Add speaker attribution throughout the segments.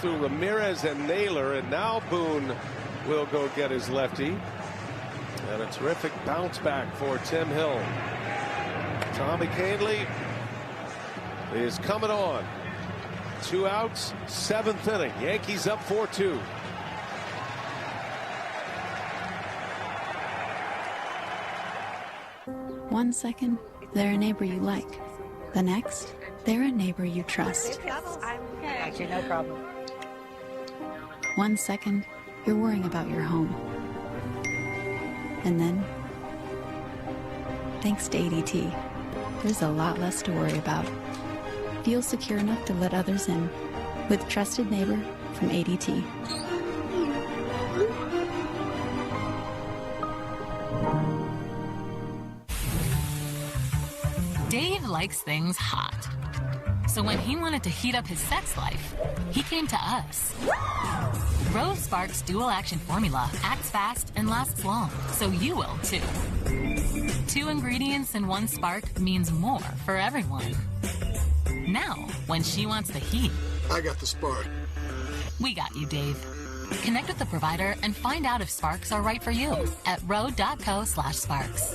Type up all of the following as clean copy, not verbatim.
Speaker 1: through Ramirez and Naylor, and now Boone will go get his lefty. And a terrific bounce back for Tim Hill. Tommy Kahnle is coming on. 2 outs, 7th inning. Yankees up 4-2.
Speaker 2: One second, they're a neighbor you like. The next, they're a neighbor you trust.
Speaker 3: Actually, no problem.
Speaker 2: One second, you're worrying about your home. And then, thanks to ADT, there's a lot less to worry about. Feel secure enough to let others in with Trusted Neighbor from ADT.
Speaker 4: Dave likes things hot. So when he wanted to heat up his sex life, he came to us. Rose Sparks Dual Action Formula acts fast and lasts long, so you will too. 2 ingredients in 1 spark means more for everyone. Now, when she wants the heat,
Speaker 5: I got the spark.
Speaker 4: we got you, Dave. Connect with the provider and find out if sparks are right for you at ro.co/sparks.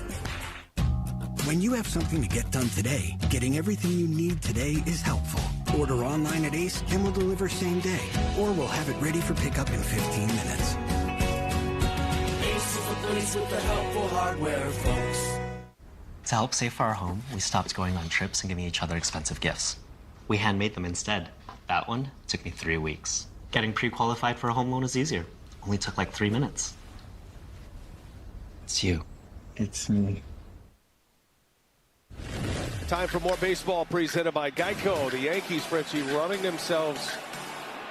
Speaker 6: When you have something to get done today, getting everything you need today is helpful. Order online at Ace and we'll deliver same day, or we'll have it ready for pickup in 15 minutes.
Speaker 7: Ace is the place with the helpful hardware, folks.
Speaker 8: To help save for our home, we stopped going on trips and giving each other expensive gifts. We handmade them instead. That one took me 3 weeks. Getting pre-qualified for a home loan is easier. Only took like 3 minutes. It's you.
Speaker 5: It's me.
Speaker 1: Time for more baseball presented by Geico. The Yankees, Frenchie, running themselves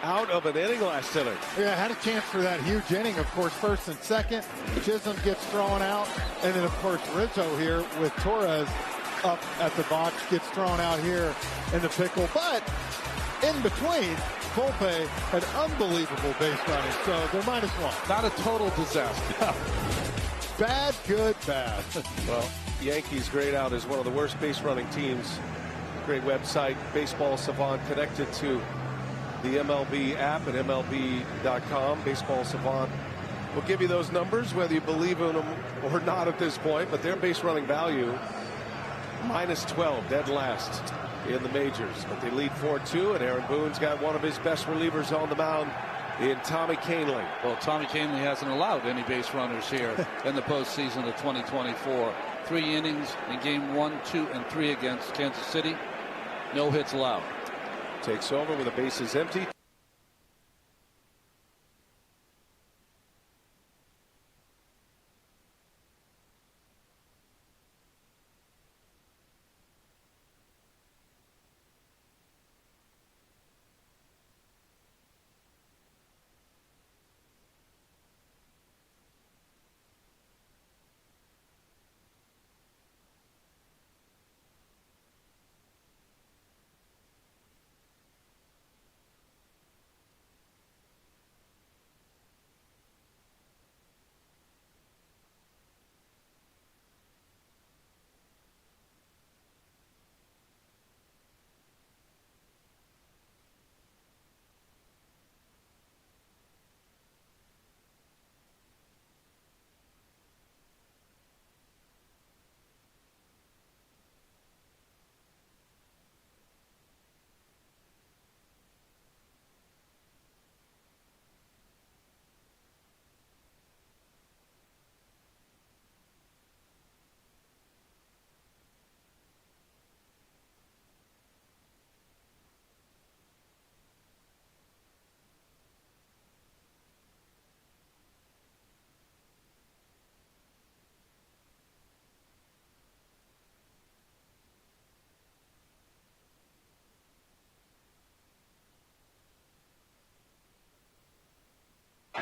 Speaker 1: out of an inning last inning.
Speaker 9: Yeah, had a chance for that huge inning. Of course, first and second. Chisholm gets thrown out. And then, of course, Rizzo here with Torres up at the box gets thrown out here in the pickle. But in between, Volpe had unbelievable base running. So they're -1.
Speaker 10: Not a total disaster.
Speaker 9: Bad, good, bad.
Speaker 1: Well, Yankees grayed out as one of the worst base running teams. Great website, Baseball Savant, connected to the MLB app at MLB.com. Baseball Savant will give you those numbers, whether you believe in them or not at this point. But their base running value, -12, dead last in the majors. But they lead 4-2, and Aaron Boone's got one of his best relievers on the mound in Tommy Kahnle.
Speaker 10: Well, Tommy Kahnle hasn't allowed any base runners here in the postseason of 2024. 3 innings in game 1, 2, and 3 against Kansas City. No hits allowed.
Speaker 1: Takes over with the bases empty.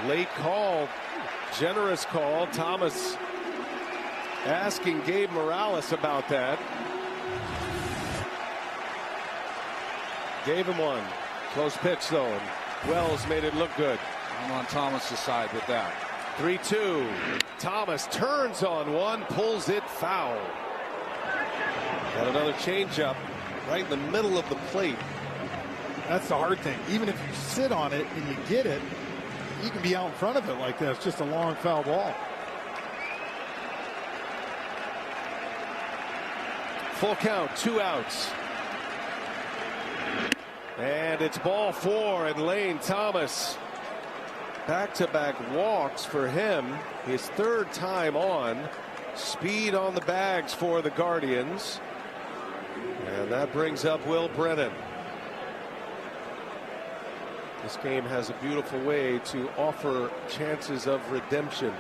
Speaker 1: Late call, generous call. Thomas asking Gabe Morales about that. Gave him one. Close pitch, though, and Wells made it look good.
Speaker 10: I'm on Thomas's side with that.
Speaker 1: 3-2. Thomas turns on one, pulls it foul. Got another changeup right in the middle of the plate.
Speaker 9: That's the hard thing. Even if you sit on it and you get it, you can be out in front of it like that. It's just a long foul ball.
Speaker 1: Full count, 2 outs. And it's ball 4, and Lane Thomas. Back-to-back walks for him. His 3rd time on. Speed on the bags for the Guardians. And that brings up Will Brennan. This game has a beautiful way to offer chances of redemption.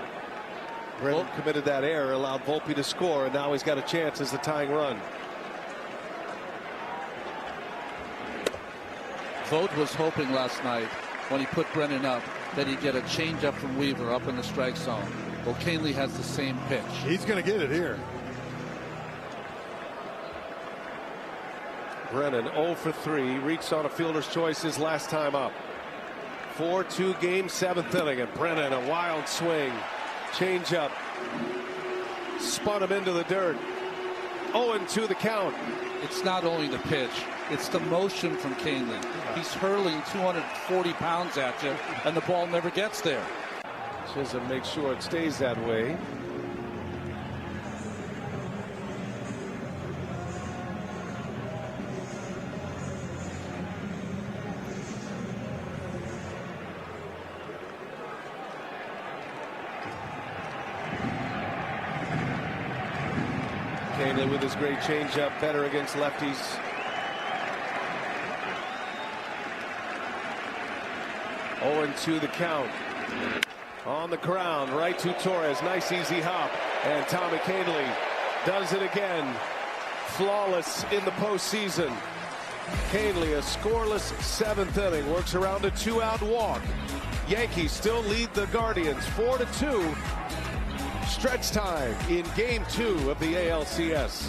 Speaker 1: Brennan committed that error, allowed Volpe to score, and now he's got a chance as the tying run.
Speaker 10: Vogt was hoping last night when he put Brennan up that he'd get a changeup from Weaver up in the strike zone. Well, Canely has the same pitch.
Speaker 9: He's going to get it here.
Speaker 1: Brennan 0 for 3, reached on a fielder's choice his last time up. 4-2 game, 7th inning, and Brennan a wild swing. Changeup. Spun him into the dirt. 0-2 the count.
Speaker 10: It's not only the pitch, it's the motion from Canely. He's hurling 240 pounds at you, and the ball never gets there.
Speaker 1: Chisholm makes sure it stays that way. Canely with his great changeup, better against lefties. Oh, 2 the count. On the ground, right to Torres. Nice easy hop. And Tommy Canely does it again. Flawless in the postseason. Canely, a scoreless 7th inning, works around a 2-out walk. Yankees still lead the Guardians 4-2. Stretch time in game 2 of the ALCS.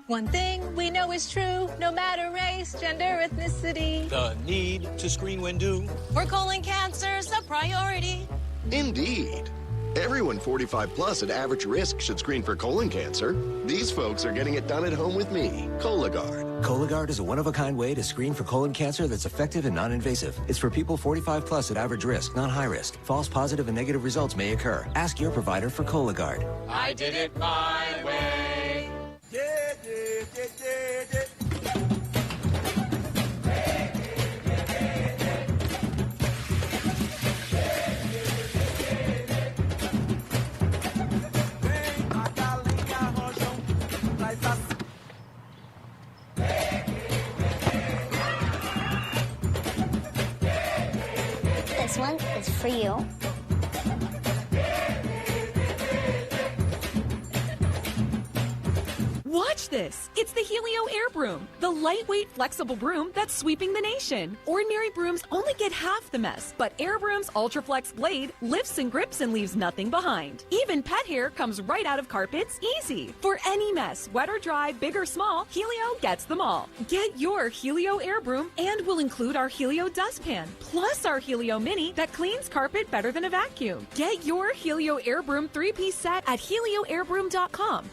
Speaker 11: One thing we know is true, no matter race, gender, ethnicity.
Speaker 12: The need to screen when due.
Speaker 11: For colon cancer's a priority.
Speaker 13: Indeed. Everyone 45 plus at average risk should screen for colon cancer. These folks are getting it done at home with me, Cologuard.
Speaker 14: Cologuard is a one-of-a-kind way to screen for colon cancer that's effective and non-invasive. It's for people 45 plus at average risk, not high risk. False positive and negative results may occur. Ask your provider for Cologuard.
Speaker 7: I did it my way.
Speaker 15: This one is for you.
Speaker 16: Watch this. It's the Helio Air Broom, the lightweight, flexible broom that's sweeping the nation. Ordinary brooms only get half the mess, but Air Broom's Ultraflex blade lifts and grips and leaves nothing behind. Even pet hair comes right out of carpets easy. For any mess, wet or dry, big or small, Helio gets them all. Get your Helio Air Broom, and we'll include our Helio Dustpan, plus our Helio Mini that cleans carpet better than a vacuum. Get your Helio Air Broom 3-piece set at helioairbroom.com.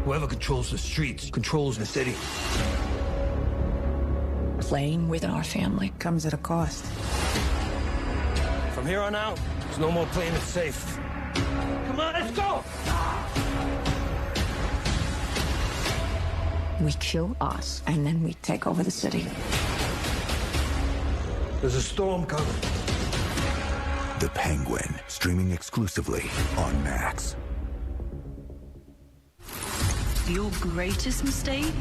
Speaker 17: Whoever controls the streets controls the city.
Speaker 18: Playing with our family comes at a cost.
Speaker 17: From here on out, there's no more playing it safe. Come on, let's go!
Speaker 18: We kill us, and then we take over the city.
Speaker 17: There's a storm coming.
Speaker 19: The Penguin, streaming exclusively on Max.
Speaker 20: Your greatest mistake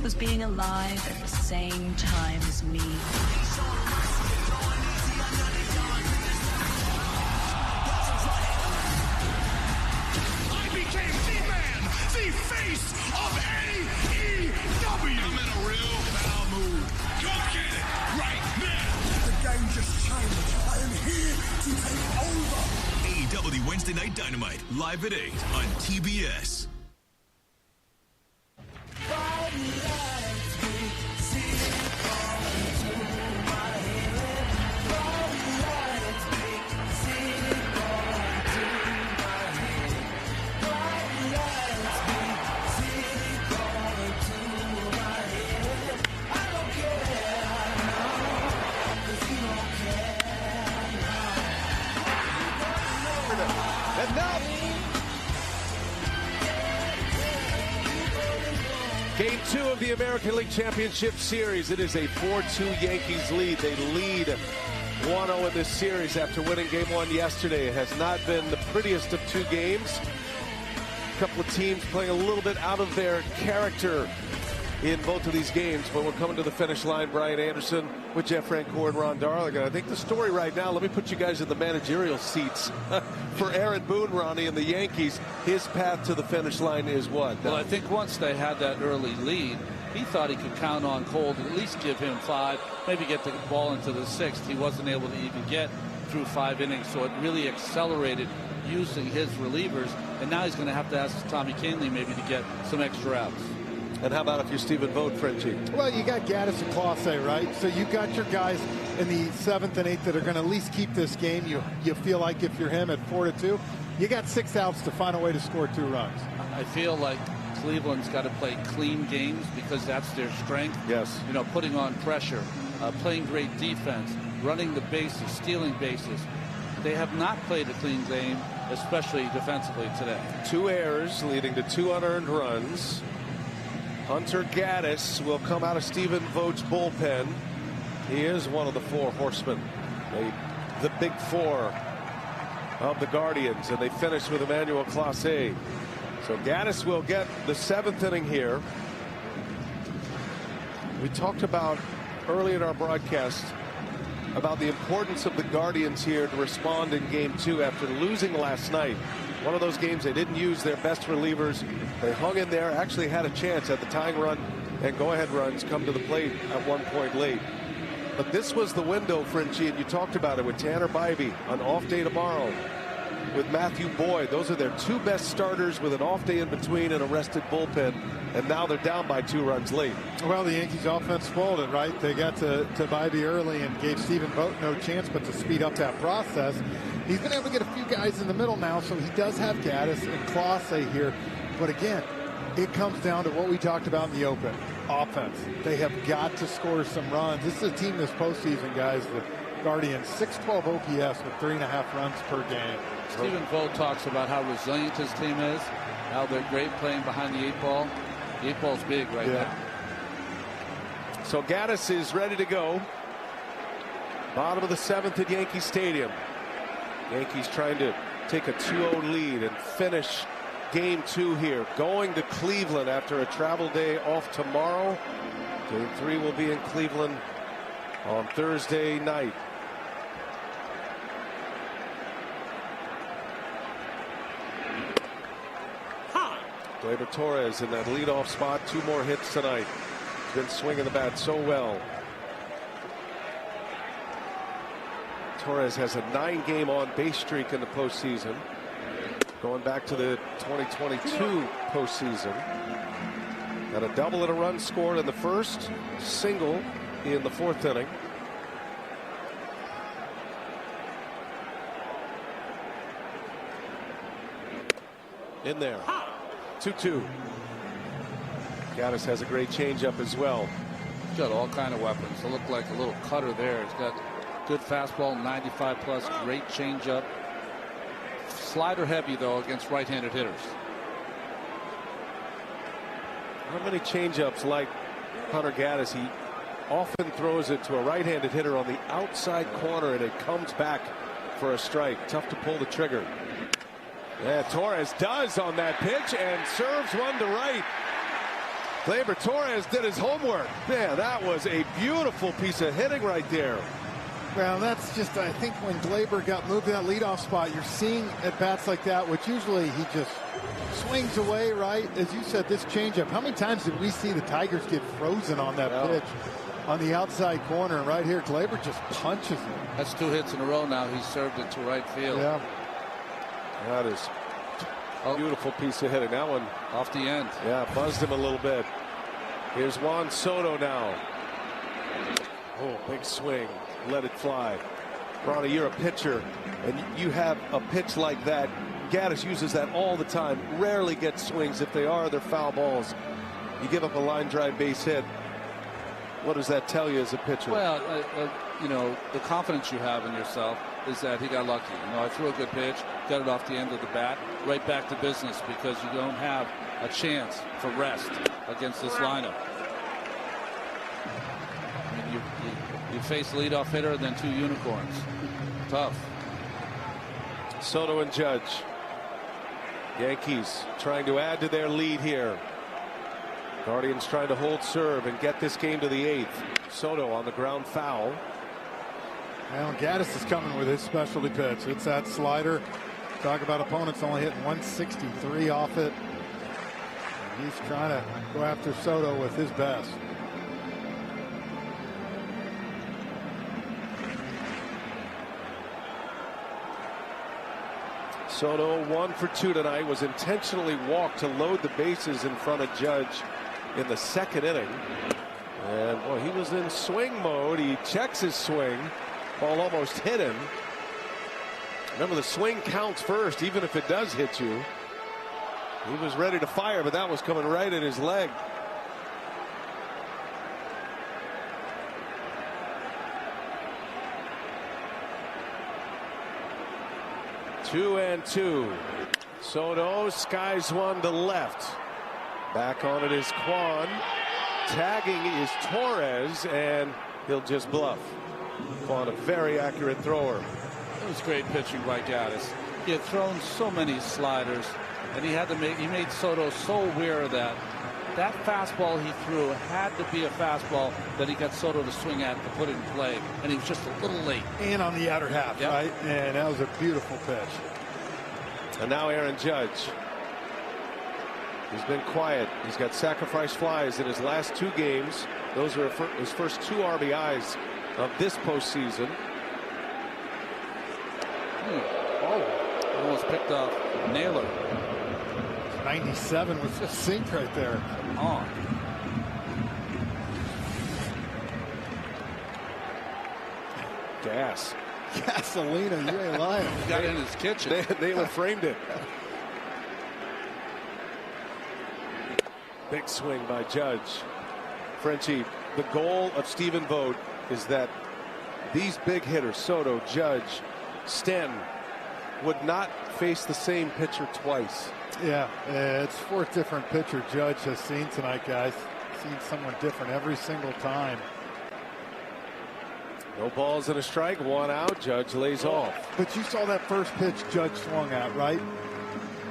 Speaker 20: was being alive at the same time as me.
Speaker 7: I became the man, the face of AEW. I'm in a real foul mood. Go get it right now.
Speaker 21: The game just changed. I am here to take over.
Speaker 22: AEW Wednesday Night Dynamite, live at 8 on TBS.
Speaker 1: 2 of the American League Championship Series. It is a 4-2 Yankees lead. They lead 1-0 in this series after winning Game 1 yesterday. It has not been the prettiest of 2 games. A couple of teams playing a little bit out of their character in both of these games, but we're coming to the finish line. Brian Anderson with Jeff Francoeur and Ron Darling. And I think the story right now, let me put you guys in the managerial seats. For Aaron Boone, Ronnie, and the Yankees, his path to the finish line is what?
Speaker 10: Well, I think once they had that early lead, he thought he could count on Cole to at least give him 5, maybe get the ball into the 6th. He wasn't able to even get through 5 innings, so it really accelerated using his relievers. And now he's going to have to ask Tommy Kahnle maybe to get some extra outs.
Speaker 1: And how about if you're Stephen Vogt, Frenchie?
Speaker 9: Well, you got Gaddis and Clase, right? So you got your guys in the 7th and 8th that are going to at least keep this game. You feel like if you're him at 4-2, you got 6 outs to find a way to score 2 runs.
Speaker 10: I feel like Cleveland's got to play clean games because that's their strength.
Speaker 1: Yes.
Speaker 10: You know, putting on pressure, playing great defense, running the bases, stealing bases. They have not played a clean game, especially defensively today. 2
Speaker 1: errors leading to 2 unearned runs. Hunter Gaddis will come out of Stephen Vogt's bullpen. He is one of the 4 horsemen, the big 4 of the Guardians, and they finish with Emmanuel Clase. So Gaddis will get the 7th inning here. We talked about early in our broadcast about the importance of the Guardians here to respond in Game 2 after losing last night. One of those games they didn't use their best relievers. They hung in there, actually had a chance at the tying run, and go-ahead runs come to the plate at one point late. But this was the window, Frenchie, and you talked about it with Tanner Bybee, an off day tomorrow, with Matthew Boyd. Those are their 2 best starters with an off day in between and a rested bullpen, and now they're down by 2 runs late.
Speaker 9: Well, the Yankees offense spoiled it, right? They got to Bybee early and gave Stephen Vogt no chance but to speed up that process. He's been able to get a few guys in the middle now, so he does have Gaddis and Clase here. But again, it comes down to what we talked about in the open. Offense. They have got to score some runs. This is a team this postseason, guys, the Guardians, 612 OPS with 3.5 runs per game.
Speaker 10: Stephen Vogt talks about how resilient his team is, how they're great playing behind the 8 ball. The 8 ball's big right now.
Speaker 1: So Gaddis is ready to go. Bottom of the 7th at Yankee Stadium. Yankees trying to take a 2-0 lead and finish Game 2 here. Going to Cleveland after a travel day off tomorrow. Game 3 will be in Cleveland on Thursday night. Gleyber Torres in that leadoff spot. 2 more hits tonight. Been swinging the bat so well. Torres has a 9-game on-base streak in the postseason, going back to the 2022 postseason. Got a double and a run scored in the first, single in the 4th inning. In there, 2-2. Gaddis has a great changeup as well.
Speaker 10: He's got all kind of weapons. It looked like a little cutter there. He's got good fastball, 95 plus, great changeup. Slider heavy though against right-handed hitters.
Speaker 1: How many changeups like Hunter Gaddis? He often throws it to a right-handed hitter on the outside corner and it comes back for a strike. Tough to pull the trigger. Yeah, Torres does on that pitch and serves one to right. Gleyber Torres did his homework. Man, that was a beautiful piece of hitting right there.
Speaker 9: Well, that's just, I think when Gleyber got moved to that leadoff spot, you're seeing at bats like that, which usually he just swings away, right? As you said, this changeup. How many times did we see the Tigers get frozen on that pitch on the outside corner? Right here, Gleyber just punches it.
Speaker 10: That's 2 hits in a row now. He served it to right field.
Speaker 9: Yeah.
Speaker 1: That is a beautiful piece of hitting. That one
Speaker 10: off the end.
Speaker 1: Yeah, buzzed him a little bit. Here's Juan Soto now. Oh, big swing. Let it fly. Ronnie, you're a pitcher, and you have a pitch like that. Gaddis uses that all the time. Rarely gets swings. If they are, they're foul balls. You give up a line drive base hit. What does that tell you as a pitcher?
Speaker 10: Well, you know, the confidence you have in yourself is that he got lucky. You know, I threw a good pitch, got it off the end of the bat, right back to business because you don't have a chance for rest. against this lineup. I mean, you face a leadoff hitter and then 2 unicorns. Tough.
Speaker 1: Soto and Judge. Yankees trying to add to their lead here. Guardians trying to hold serve and get this game to the 8th. Soto on the ground foul.
Speaker 9: Well, Gaddis is coming with his specialty pitch. It's that slider. Talk about opponents only hitting 163 off it. And he's trying to go after Soto with his best.
Speaker 1: Soto 1 for 2 tonight, was intentionally walked to load the bases in front of Judge in the 2nd inning. And well, he was in swing mode. He checks his swing. Ball almost hit him. Remember, the swing counts first, even if it does hit you. He was ready to fire, but that was coming right at his leg. Two and 2. Soto skies one to left. Back on it is Kwan. Tagging is Torres, and he'll just bluff. Kwan, a very accurate thrower.
Speaker 10: It was great pitching by Gaddis. He had thrown so many sliders, and he made Soto so aware of that. That fastball he threw had to be a fastball that he got Soto to swing at to put in play, and he was just a little late.
Speaker 9: And on the outer half,
Speaker 10: yep.
Speaker 9: Right? And that was a beautiful pitch.
Speaker 1: And now Aaron Judge. He's been quiet. He's got sacrifice flies in his last 2 games. Those are his first 2 RBIs of this postseason.
Speaker 10: Oh, almost picked off Naylor.
Speaker 9: 97 was just sink right there.
Speaker 10: On.
Speaker 1: Gas.
Speaker 9: Gasolina, you ain't lying.
Speaker 10: He got in his kitchen.
Speaker 1: Naylor framed it. Big swing by Judge. Frenchie, the goal of Stephen Vogt is that these big hitters, Soto, Judge, Stanton, would not face the same pitcher twice.
Speaker 9: Yeah, it's 4th different pitcher Judge has seen tonight, guys. Seen someone different every single time.
Speaker 1: No balls and a strike, 1 out. Judge lays off.
Speaker 9: But you saw that first pitch Judge swung at, right?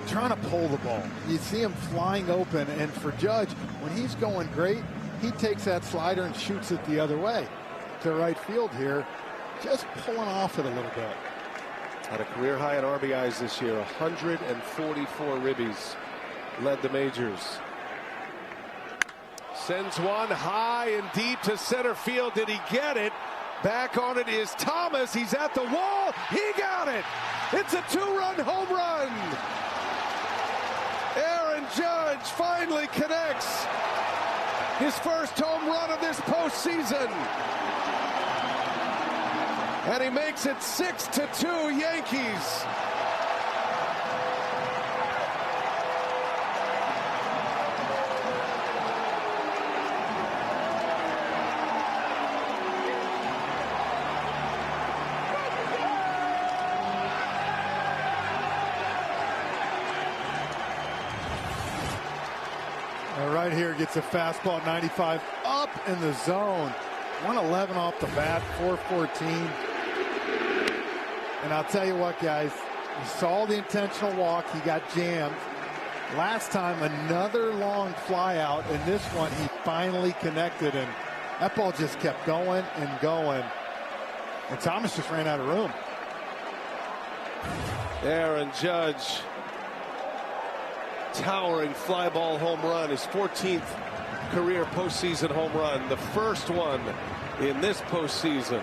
Speaker 9: Trying to pull the ball. You see him flying open, and for Judge, when he's going great, he takes that slider and shoots it the other way to right field here, just pulling off it a little bit.
Speaker 1: Had a career high in RBIs this year, 144 ribbies, led the majors. Sends one high and deep to center field. Did he get it? Back on it is Thomas. He's at the wall. He got it. It's a 2-run home run. Aaron Judge finally connects his first home run of this postseason. And he makes it 6-2 Yankees.
Speaker 9: Right here gets a fastball 95 up in the zone. 111 off the bat, 414. And I'll tell you what, guys, you saw the intentional walk. He got jammed. Last time, another long fly out. And this one, he finally connected. And that ball just kept going and going. And Thomas just ran out of room.
Speaker 1: Aaron Judge. Towering fly ball home run, his 14th career postseason home run, the first one in this postseason.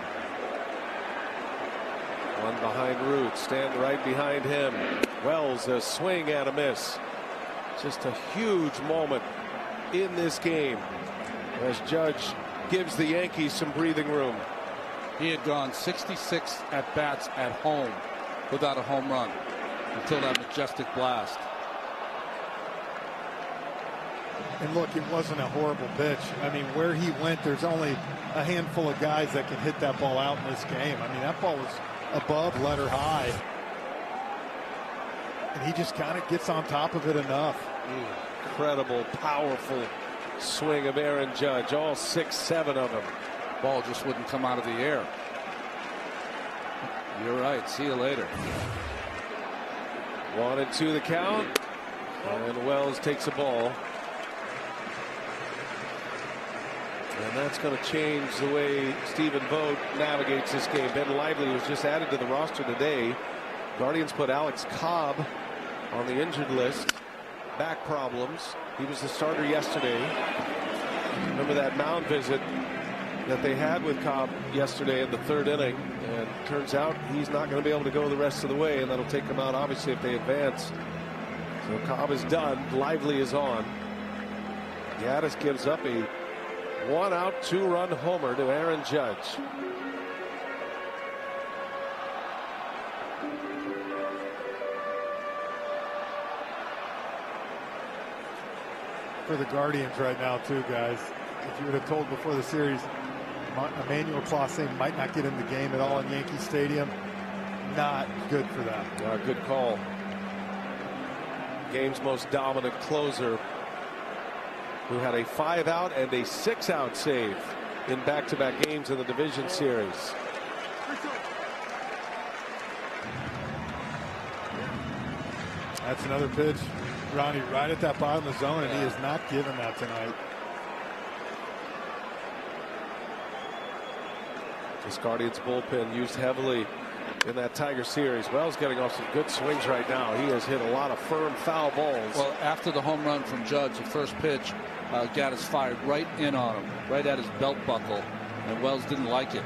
Speaker 1: One behind Root, stand right behind him. Wells, a swing and a miss. Just a huge moment in this game as Judge gives the Yankees some breathing room.
Speaker 10: He had gone 66 at bats at home without a home run until that majestic blast.
Speaker 9: And look, it wasn't a horrible pitch. I mean, where he went, there's only a handful of guys that can hit that ball out in this game. I mean, that ball was above letter high. And he just kind of gets on top of it enough.
Speaker 1: Incredible, powerful swing of Aaron Judge, all 6-7 of them.
Speaker 10: Ball just wouldn't come out of the air. You're right. See you later.
Speaker 1: 1-2 the count, and Wells takes a ball. And that's going to change the way Stephen Vogt navigates this game. Ben Lively was just added to the roster today. Guardians put Alex Cobb on the injured list. Back problems. He was the starter yesterday. Remember that mound visit that they had with Cobb yesterday in the 3rd inning, and turns out he's not going to be able to go the rest of the way, and that'll take him out obviously if they advance. So Cobb is done. Lively is on. Gaddis gives up a 1-out 2-run homer to Aaron Judge.
Speaker 9: For the Guardians right now too, guys. If you would have told before the series Emmanuel Clase might not get in the game at all in Yankee Stadium, not good for them.
Speaker 1: Good call. Game's most dominant closer, who had a 5-out and a 6-out save in back-to-back games in the division series.
Speaker 9: That's another pitch, Ronnie, right at that bottom of the zone, and he is not given that tonight.
Speaker 1: This Guardians bullpen used heavily in that Tiger series. Wells getting off some good swings right now. He has hit a lot of firm foul balls.
Speaker 10: Well, after the home run from Judge, the first pitch, Gaddis fired right in on him, right at his belt buckle, and Wells didn't like it.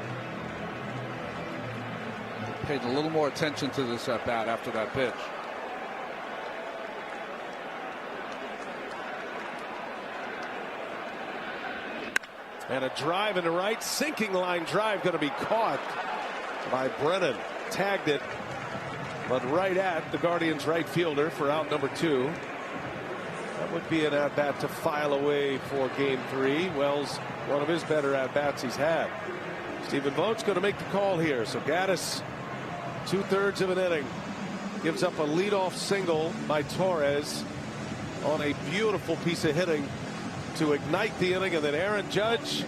Speaker 10: Paid a little more attention to this at bat after that pitch.
Speaker 1: And a drive into right, sinking line drive, going to be caught by Brennan. Tagged it, but right at the Guardians right fielder for out number 2. That would be an at-bat to file away for game 3. Wells, one of his better at-bats he's had. Stephen Vogt's going to make the call here. So Gaddis, 2/3 of an inning, gives up a leadoff single by Torres on a beautiful piece of hitting to ignite the inning, and then Aaron Judge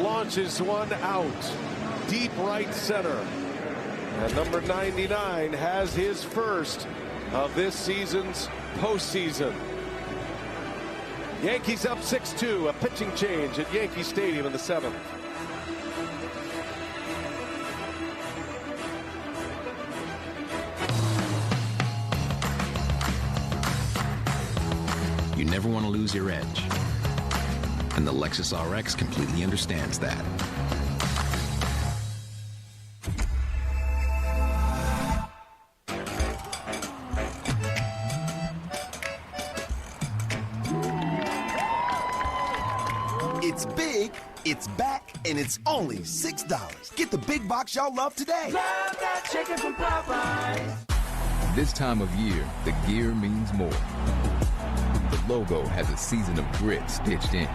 Speaker 1: launches one out deep right center. And number 99 has his first of this season's postseason. Yankees up 6-2, a pitching change at Yankee Stadium in the 7th.
Speaker 2: You never want to lose your edge. And the Lexus RX completely understands that.
Speaker 21: It's big, it's back, and it's only $6. Get the big box y'all love today.
Speaker 3: Love that chicken from Popeyes.
Speaker 23: This time of year, the gear means more. The logo has a season of grit stitched in.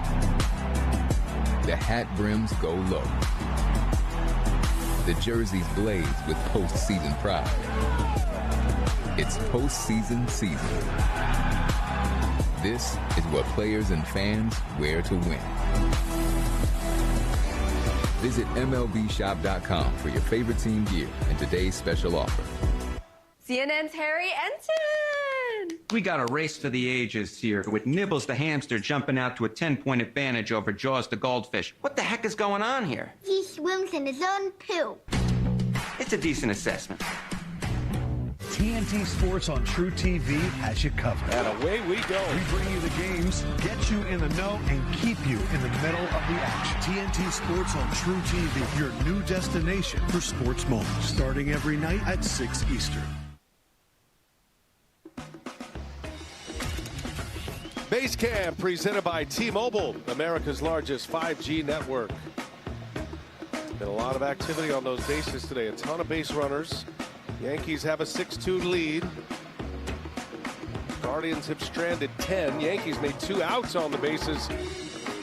Speaker 23: The hat brims go low. The jerseys blaze with postseason pride. It's postseason season. This is what players and fans wear to win. Visit MLBshop.com for your favorite team gear and today's special offer.
Speaker 24: CNN's Harry Ensign.
Speaker 25: We got a race for the ages here, with Nibbles the hamster jumping out to a 10-point advantage over Jaws the goldfish. What the heck is going on here?
Speaker 15: He swims in his own poo.
Speaker 25: It's a decent assessment.
Speaker 26: TNT Sports on True TV has you covered.
Speaker 1: And away we go.
Speaker 26: We bring you the games, get you in the know, and keep you in the middle of the action. TNT Sports on True TV, your new destination for sports moments. Starting every night at 6 Eastern.
Speaker 1: Base Camp presented by T-Mobile, America's largest 5G network. Been a lot of activity on those bases today. A ton of base runners. Yankees have a 6-2 lead. Guardians have stranded 10. Yankees made 2 outs on the bases,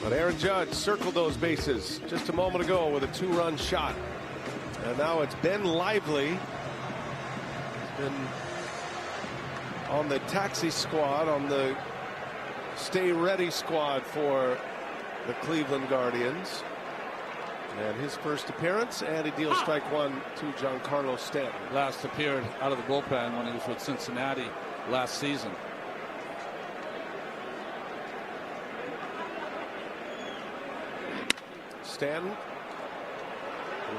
Speaker 1: but Aaron Judge circled those bases just a moment ago with a 2-run shot. And now it's Ben Lively. He's been on the taxi squad, on the stay ready squad for the Cleveland Guardians. And his first appearance, and he deals strike one to Giancarlo Stanton.
Speaker 10: Last appeared out of the bullpen when he was with Cincinnati last season.
Speaker 1: Stanton,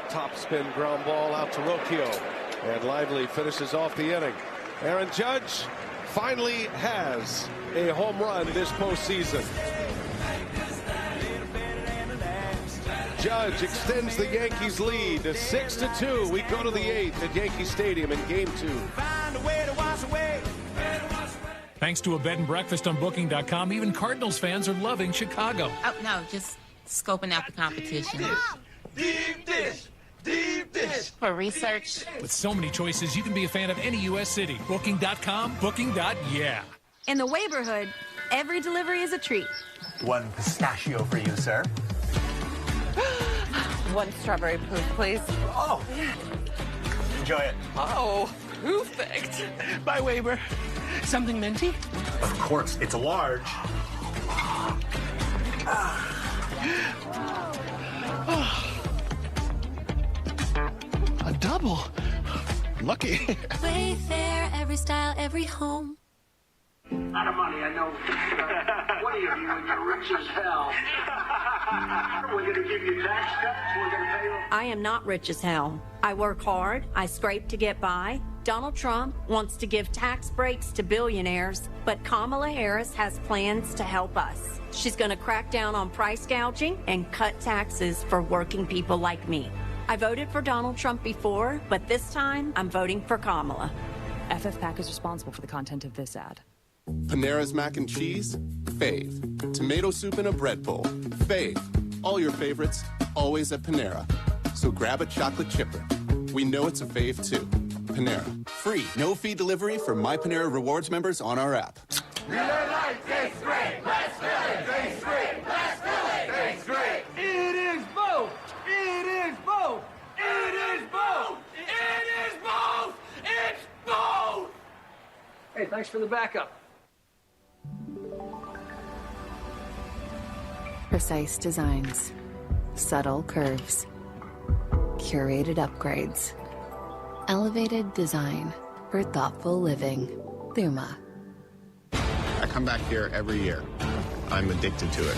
Speaker 1: top spin ground ball out to Rocchio, and Lively finishes off the inning. Aaron Judge finally has a home run this postseason. Judge extends the Yankees lead to 6-2. We go to the 8th at Yankee Stadium in Game 2.
Speaker 4: Thanks to a bed and breakfast on Booking.com, even Cardinals fans are loving Chicago.
Speaker 5: Oh, no, just scoping out the competition.
Speaker 7: Deep dish! Deep dish!
Speaker 5: For research.
Speaker 4: With so many choices, you can be a fan of any U.S. city. Booking.com, Booking.yeah.
Speaker 6: In the Waverhood, every delivery is a treat.
Speaker 8: One pistachio for you, sir.
Speaker 24: One strawberry poof, please.
Speaker 8: Oh, enjoy it.
Speaker 24: Oh, perfect.
Speaker 8: By Waver. Something minty? Of course, it's a large. A double. Lucky.
Speaker 11: Wayfair, every style, every home.
Speaker 12: Out of money, I know. What are you, you're rich as hell. We're going to give you tax cuts. We're going to pay you.
Speaker 27: I am not rich as hell. I work hard. I scrape to get by. Donald Trump wants to give tax breaks to billionaires, but Kamala Harris has plans to help us. She's going to crack down on price gouging and cut taxes for working people like me. I voted for Donald Trump before, but this time I'm voting for Kamala.
Speaker 28: FFPAC is responsible for the content of this ad.
Speaker 29: Panera's mac and cheese? Fave. Tomato soup in a bread bowl? Fave. All your favorites, always at Panera. So grab a chocolate chipper. We know it's a fave too. Panera. Free, no-fee delivery for My Panera Rewards members on our app.
Speaker 7: Light tastes great. Let's fill it. Tastes great. Let's fill it. Tastes great. It is both. It is both. It is both. It is both. It's both.
Speaker 30: Hey, thanks for the backup.
Speaker 31: Precise designs, subtle curves, curated upgrades, elevated design for thoughtful living. Luma.
Speaker 32: I come back here every year. I'm addicted to it.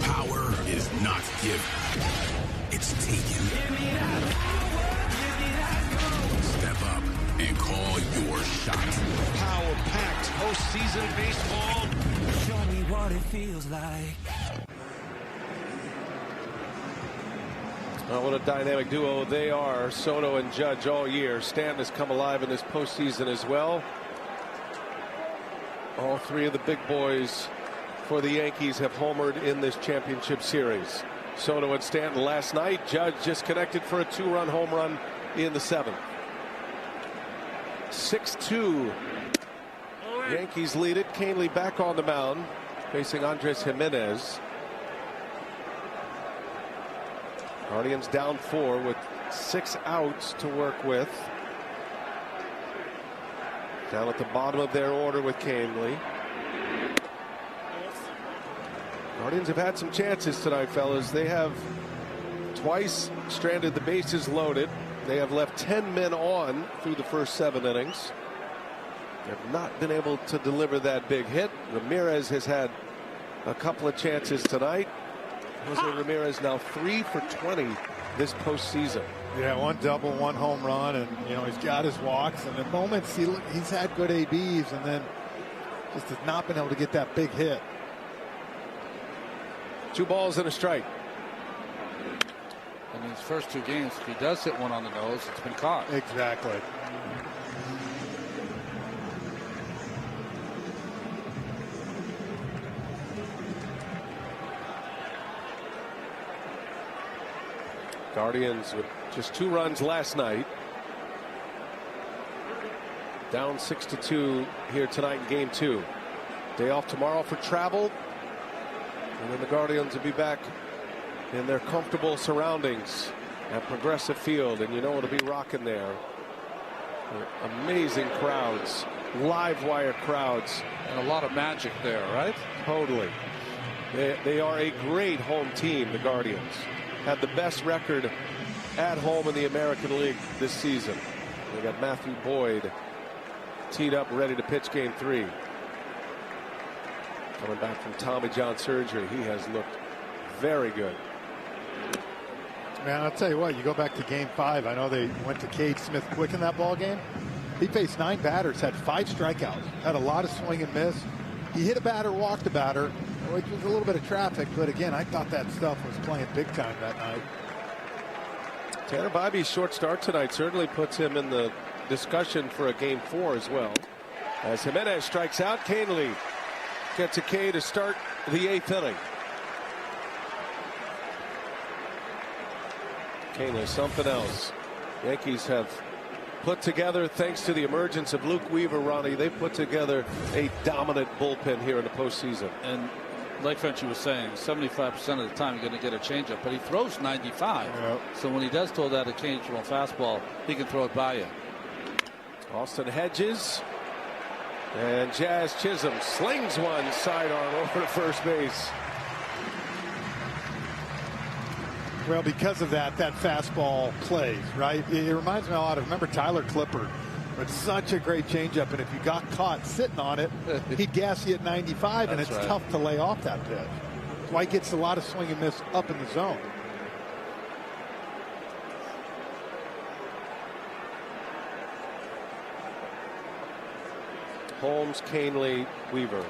Speaker 22: Power is not given. It's taken. Step up and call your shot.
Speaker 7: Power-packed postseason baseball.
Speaker 3: Show me what it feels like.
Speaker 1: Well, what a dynamic duo they are, Soto and Judge, all year. Stanton has come alive in this postseason as well. All three of the big boys for the Yankees have homered in this championship series. Soto and Stanton last night. Judge just connected for a two-run home run in the 7th. 6-2. Yankees lead it. Canely back on the mound, facing Andres Jimenez. Guardians down 4 with 6 outs to work with. Down at the bottom of their order with Canely. Guardians have had some chances tonight, fellas. They have twice stranded the bases loaded. They have left 10 men on through the first 7 innings. They have not been able to deliver that big hit. Ramirez has had a couple of chances tonight. Jose Ramirez now 3 for 20 this postseason.
Speaker 9: Yeah, 1 double, 1 home run, and he's got his walks. And at moments he's had good ABs, and then just has not been able to get that big hit.
Speaker 1: 2 balls and a strike.
Speaker 10: In these first 2 games, if he does hit one on the nose, it's been caught.
Speaker 9: Exactly.
Speaker 1: Guardians with just 2 runs last night. Down 6-2 here tonight in game 2. Day off tomorrow for travel. And then the Guardians will be back in their comfortable surroundings at Progressive Field, and you know it'll be rocking there. Amazing crowds, live wire crowds,
Speaker 10: and a lot of magic there, right?
Speaker 1: Totally. They are a great home team. The Guardians had the best record at home in the American League this season. They got Matthew Boyd teed up, ready to pitch Game 3. Coming back from Tommy John surgery, he has looked very good.
Speaker 9: Man, I'll tell you what, you go back to Game 5. I know they went to Cade Smith quick in that ball game. He faced 9 batters, had 5 strikeouts, had a lot of swing and miss. He hit a batter, walked a batter, which was a little bit of traffic, but again, I thought that stuff was playing big time that night.
Speaker 1: Tanner Bybee's short start tonight certainly puts him in the discussion for a Game 4 as well. As Jimenez strikes out, Canely gets a K to start the 8th inning. Canely, something else. Yankees have put together, thanks to the emergence of Luke Weaver, Ronnie, they've put together a dominant bullpen here in the postseason.
Speaker 10: And like Frenchie was saying, 75% of the time you're going to get a changeup, but he throws 95.
Speaker 1: Yep.
Speaker 10: So when he does throw that occasional fastball, he can throw it by you.
Speaker 1: Austin Hedges and Jazz Chisholm slings one sidearm over to first base.
Speaker 9: Well, because of that fastball plays, right? It reminds me a lot of, remember Tyler Clippard? It's such a great changeup, and if you got caught sitting on it, he'd gas you at 95, and it's tough to lay off that pitch. That's why he gets a lot of swing and miss up in the zone.
Speaker 1: Holmes, Canely, Weaver.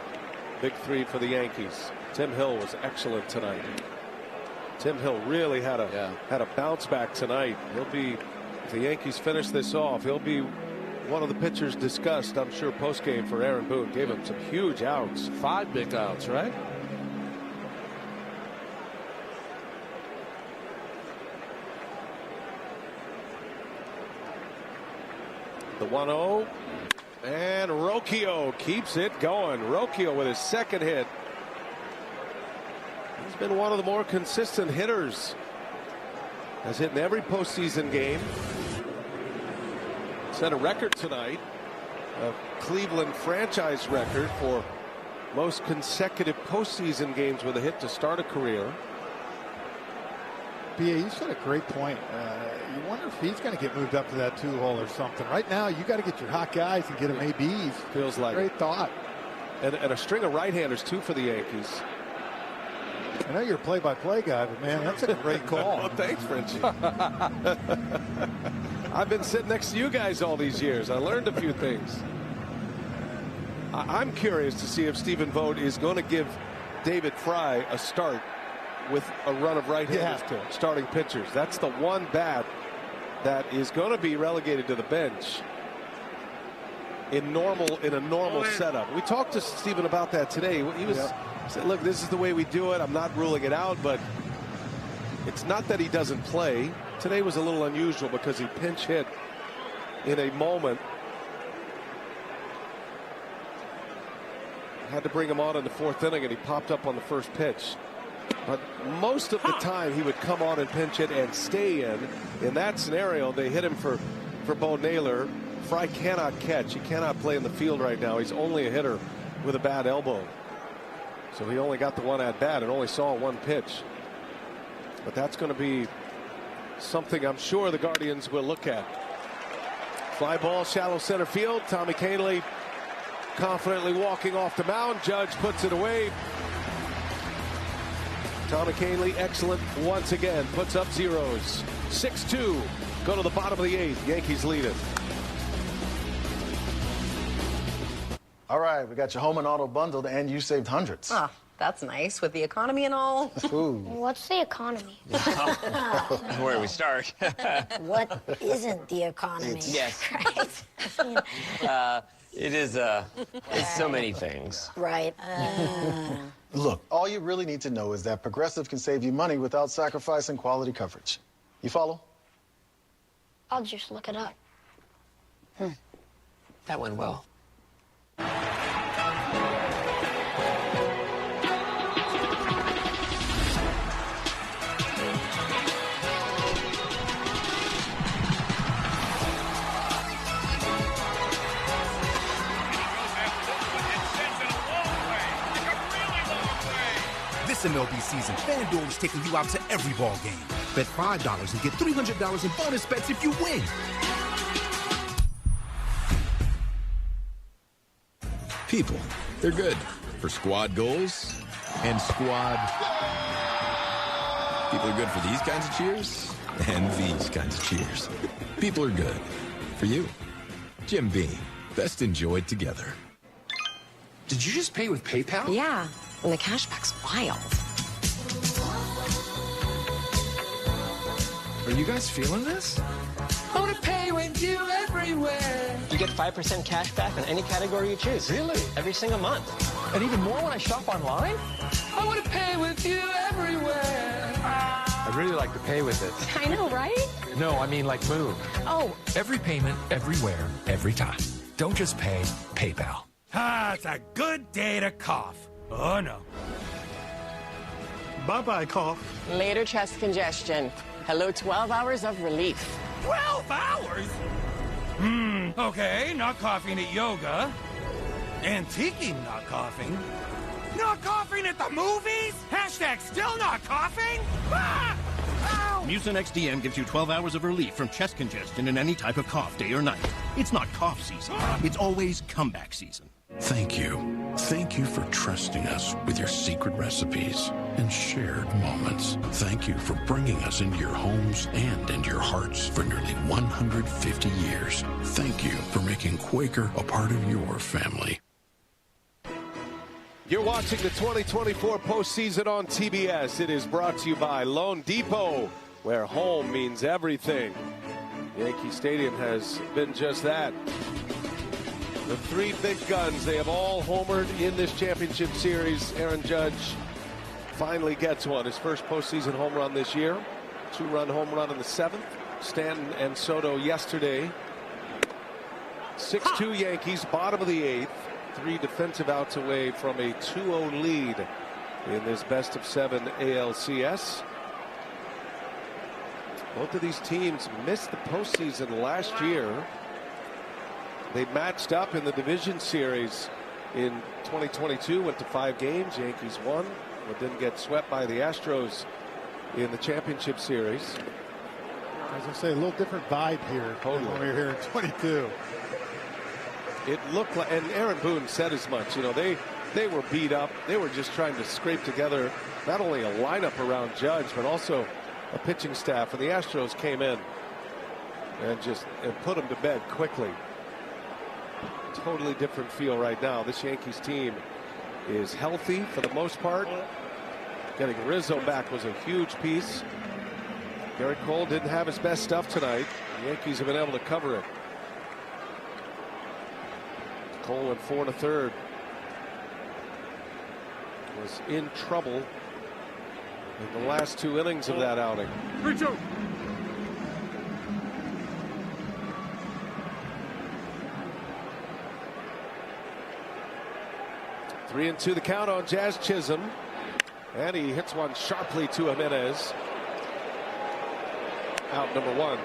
Speaker 1: Big 3 for the Yankees. Tim Hill was excellent tonight. Tim Hill really had a bounce back tonight. He'll be, if the Yankees finish this off, he'll be one of the pitchers discussed, I'm sure, post game for Aaron Boone. Gave him some huge outs.
Speaker 10: 5 big outs, right?
Speaker 1: The 1-0, and Rocchio keeps it going. Rocchio with his second hit. He's been one of the more consistent hitters. Has hit in every postseason game. Set a record tonight, a Cleveland franchise record for most consecutive postseason games with a hit to start a career.
Speaker 9: BA, you said a great point. You wonder if he's going to get moved up to that 2-hole or something. Right now, you got to get your hot guys and get them ABs.
Speaker 1: Feels like
Speaker 9: great thought.
Speaker 1: And a string of right-handers too for the Yankees.
Speaker 9: I know you're a play-by-play guy, but man, that's a great call.
Speaker 1: Well, thanks, Frenchie. I've been sitting next to you guys all these years. I learned a few things. I'm curious to see if Stephen Vogt is going to give David Fry a start with a run of right-handers starting pitchers. That's the one bat that is going to be relegated to the bench in a normal setup. We talked to Stephen about that today. He said, look, this is the way we do it. I'm not ruling it out, but it's not that he doesn't play. Today was a little unusual because he pinch hit in a moment. Had to bring him on in the 4th inning, and he popped up on the first pitch. But most of the time he would come on and pinch hit and stay in. In that scenario, they hit him for Bo Naylor. Fry cannot catch. He cannot play in the field right now. He's only a hitter with a bad elbow. So he only got the one at bat and only saw one pitch. But that's going to be something I'm sure the Guardians will look at. Fly ball, shallow center field. Tommy Canely confidently walking off the mound. Judge puts it away. Tommy Canely, excellent once again. Puts up zeros. 6-2. Go to the bottom of the 8th. Yankees lead it.
Speaker 2: All right, we got your home and auto bundled, and you saved hundreds.
Speaker 13: Oh, that's nice with the economy and all.
Speaker 2: Ooh.
Speaker 14: What's the economy?
Speaker 15: Where we start.
Speaker 14: What isn't the economy?
Speaker 15: Yes.
Speaker 14: Right.
Speaker 15: It is, it's so many things.
Speaker 14: Right.
Speaker 2: Look, all you really need to know is that Progressive can save you money without sacrificing quality coverage. You follow?
Speaker 14: I'll just look it up.
Speaker 15: That went well.
Speaker 4: This MLB season, FanDuel is taking you out to every ball game. Bet $5 and get $300 in bonus bets if you win.
Speaker 22: People, they're good for squad goals and squad. People are good for these kinds of cheers and these kinds of cheers. People are good for you. Jim Beam, best enjoyed together.
Speaker 5: Did you just pay with PayPal?
Speaker 13: Yeah, and the cashback's wild.
Speaker 5: Are you guys feeling this?
Speaker 7: I want to pay with you everywhere.
Speaker 6: You get 5% cash back on any category you choose.
Speaker 5: Really?
Speaker 6: Every single month. And even more when I shop online.
Speaker 7: I want to pay with you everywhere.
Speaker 5: I'd really like to pay with it.
Speaker 13: I know, right?
Speaker 5: No, I mean like move.
Speaker 13: Oh.
Speaker 5: Every payment, everywhere, every time. Don't just pay, PayPal.
Speaker 8: Ah, it's a good day to cough. Oh, no.
Speaker 16: Bye-bye, cough.
Speaker 6: Later chest congestion. Hello, 12 hours of relief.
Speaker 8: 12 hours? Okay, not coughing at yoga. Antiquing not coughing. Not coughing at the movies? Hashtag still not coughing? Ah! Ow!
Speaker 17: Mucinex DM gives you 12 hours of relief from chest congestion in any type of cough, day or night. It's not cough season. It's always comeback season.
Speaker 18: Thank you. Thank you for trusting us with your secret recipes and shared moments. Thank you for bringing us into your homes and into your hearts for nearly 150 years. Thank you for making Quaker a part of your family.
Speaker 1: You're watching the 2024 postseason on TBS. It is brought to you by Loan Depot, where home means everything. Yankee Stadium has been just that. The three big guns, they have all homered in this championship series. Aaron Judge finally gets one. His first postseason home run this year. 2-run home run in the 7th. Stanton and Soto yesterday. 6-2 Yankees, bottom of the 8th. 3 defensive outs away from a 2-0 lead in this best-of-7 ALCS. Both of these teams missed the postseason last year. They matched up in the division series in 2022, went to 5 games. Yankees won, but didn't get swept by the Astros in the championship series.
Speaker 9: As I say, a little different vibe here than when we were here in 22.
Speaker 1: It looked like, and Aaron Boone said as much, you know, they were beat up. They were just trying to scrape together not only a lineup around Judge, but also a pitching staff. And the Astros came in and put them to bed quickly. Totally different feel right now. This Yankees team is healthy for the most part. Getting Rizzo back was a huge piece. Garrett Cole didn't have his best stuff tonight. The Yankees have been able to cover it. Cole went 4 1/3. Was in trouble in the last 2 innings of that outing.
Speaker 7: Rizzo.
Speaker 1: 3-2 the count on Jazz Chisholm, and he hits one sharply to Jimenez. Out number 1.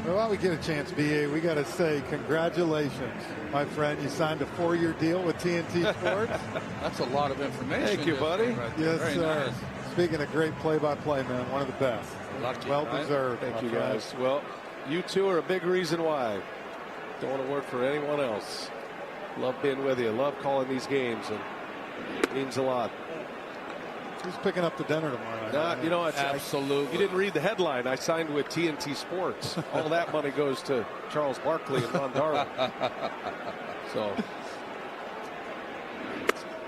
Speaker 9: Well, while we get a chance, BA, we got to say congratulations, my friend. You signed a 4-year deal with TNT Sports.
Speaker 10: That's a lot of information.
Speaker 1: Thank you, buddy.
Speaker 10: Right,
Speaker 9: yes,
Speaker 10: very
Speaker 9: sir.
Speaker 10: Nice.
Speaker 9: Speaking of great play-by-play, man, one of the best.
Speaker 10: Lucky,
Speaker 9: well
Speaker 10: right?
Speaker 9: deserved.
Speaker 1: Thank you, guys. Well, you two are a big reason why. Don't want to work for anyone else. Love being with you. Love calling these games, and it means a lot.
Speaker 9: Who's picking up the dinner tomorrow night?
Speaker 1: You know,
Speaker 10: absolutely.
Speaker 1: You didn't read the headline. I signed with TNT Sports. All that money goes to Charles Barkley and Ron Darwin. So,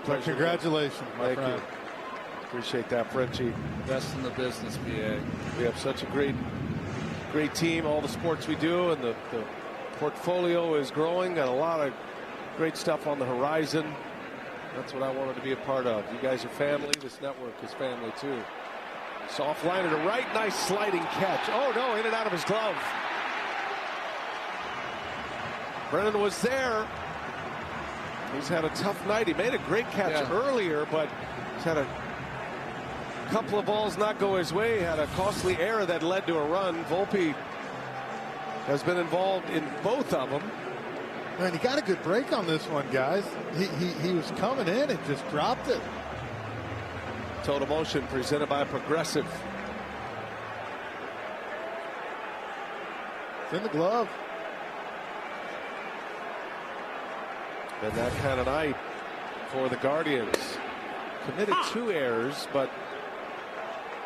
Speaker 9: well, congratulations, my friend.
Speaker 1: You. Appreciate that, Frenchie.
Speaker 10: Best in the business, BA.
Speaker 1: We have such a great team. All the sports we do, and the portfolio is growing. Got a lot of great stuff on the horizon. That's what I wanted to be a part of. You guys are family. This network is family too. Soft line to right. Nice sliding catch. Oh no, in and out of his glove. Brennan was there. He's had a tough night. He made a great catch earlier, but he's had a couple of balls not go his way. Had a costly error that led to a run. Volpe has been involved in both of them.
Speaker 9: And he got a good break on this one, guys. He was coming in and just dropped it.
Speaker 1: Total Motion presented by Progressive.
Speaker 9: It's in the glove.
Speaker 1: And that kind of night for the Guardians. Committed 2 errors, but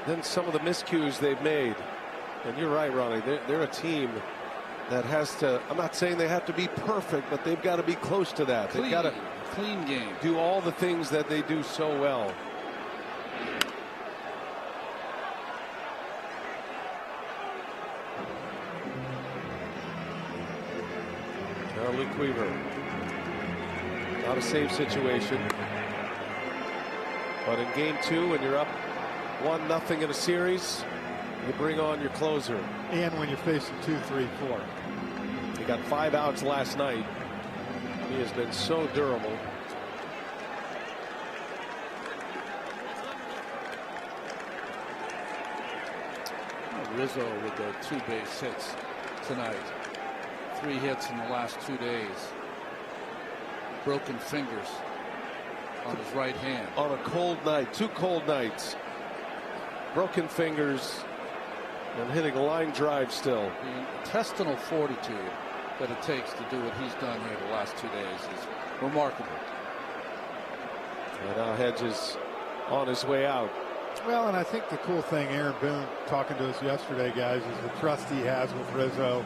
Speaker 1: then some of the miscues they've made. And you're right, Ronnie. They're a team that has to, I'm not saying they have to be perfect, but they've got to be close to that. They've got to
Speaker 10: clean game.
Speaker 1: Do all the things that they do so well. Now Luke Weaver. Not a safe situation. But in game 2, when you're up 1-0 in a series, you bring on your closer.
Speaker 9: And when you're facing 2, 3, 4.
Speaker 1: He got 5 outs last night. He has been so durable.
Speaker 10: Rizzo with the 2 base hits tonight. 3 hits in the last 2 days. Broken fingers on his right hand.
Speaker 1: On a cold night, 2 cold nights. Broken fingers and hitting a line drive still.
Speaker 10: The intestinal fortitude that it takes to do what he's done here the last 2 days is remarkable.
Speaker 1: And now Hedges on his way out.
Speaker 9: Well, and I think the cool thing, Aaron Boone talking to us yesterday, guys, is the trust he has with Rizzo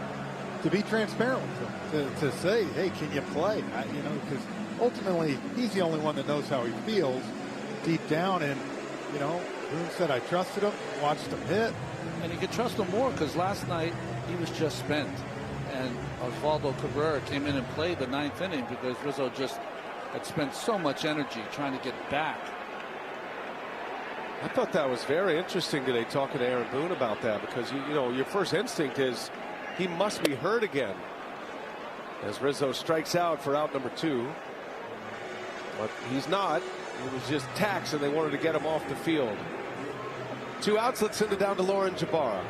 Speaker 9: to be transparent with him, to say, hey, can you play? You know, because ultimately he's the only one that knows how he feels deep down. And, you know, Boone said, I trusted him, watched him hit.
Speaker 10: And you can trust him more because last night he was just spent. And Osvaldo Cabrera came in and played the 9th inning because Rizzo just had spent so much energy trying to get back.
Speaker 1: I thought that was very interesting today, talking to Aaron Boone about that, because you know your first instinct is he must be hurt again as Rizzo strikes out for out number 2, but he's not. It was just tacks and they wanted to get him off the field. 2 outs. Let's send it down to Lauren Jabara.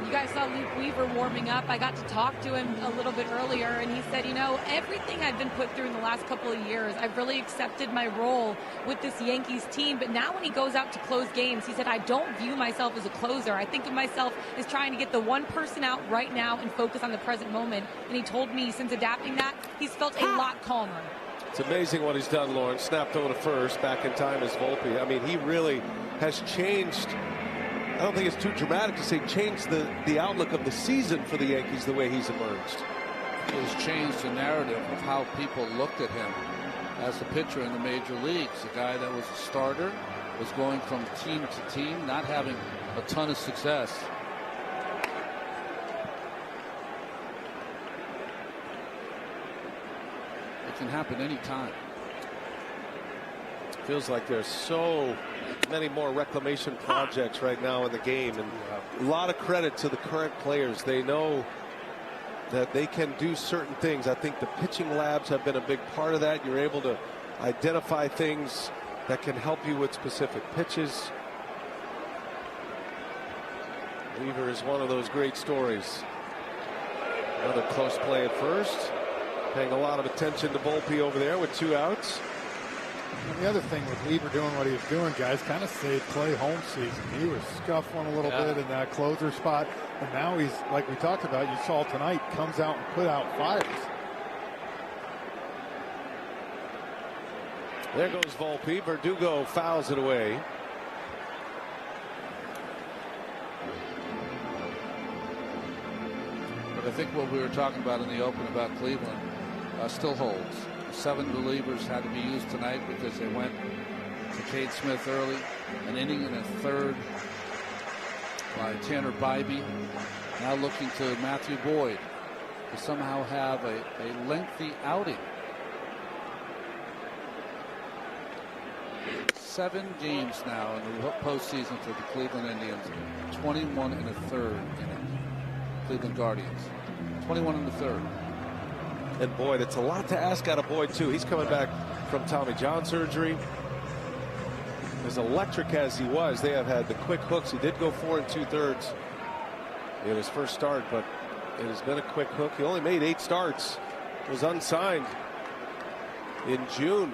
Speaker 11: You guys saw Luke Weaver warming up. I got to talk to him a little bit earlier, and he said, you know, everything I've been put through in the last couple of years, I've really accepted my role with this Yankees team. But now when he goes out to close games, he said, I don't view myself as a closer. I think of myself as trying to get the one person out right now and focus on the present moment. And he told me since adapting that, he's felt a lot calmer.
Speaker 1: It's amazing what he's done, Lauren. Snapped over to first, back in time as Volpe. I mean, he really has changed. I don't think it's too dramatic to say changed the outlook of the season for the Yankees the way he's emerged.
Speaker 10: He has changed the narrative of how people looked at him as a pitcher in the major leagues. A guy that was a starter, was going from team to team, not having a ton of success. It can happen anytime.
Speaker 1: Feels like there's so many more reclamation projects right now in the game, and a lot of credit to the current players. They know that they can do certain things. I think the pitching labs have been a big part of that. You're able to identify things that can help you with specific pitches. Weaver is one of those great stories. Another close play at first. Paying a lot of attention to Volpe over there with 2 outs.
Speaker 9: And the other thing with Weaver doing what he was doing, guys, kind of saved Clay home season. He was scuffling a little bit in that closer spot. And now he's, like we talked about, you saw tonight, comes out and put out fires.
Speaker 1: There goes Volpe. Verdugo fouls it away.
Speaker 10: But I think what we were talking about in the open about Cleveland still holds. 7 relievers had to be used tonight because they went to Cade Smith early. An inning and a third by Tanner Bybee. Now looking to Matthew Boyd to somehow have a lengthy outing. 7 games now in the postseason for the Cleveland Indians. 21 and a third inning. Cleveland Guardians. 21 and a third.
Speaker 1: And Boyd, it's a lot to ask out of Boyd too. He's coming back from Tommy John surgery. As electric as he was, they have had the quick hooks. He did go 4 2/3 in his first start, but it has been a quick hook. He only made 8 starts was unsigned in June.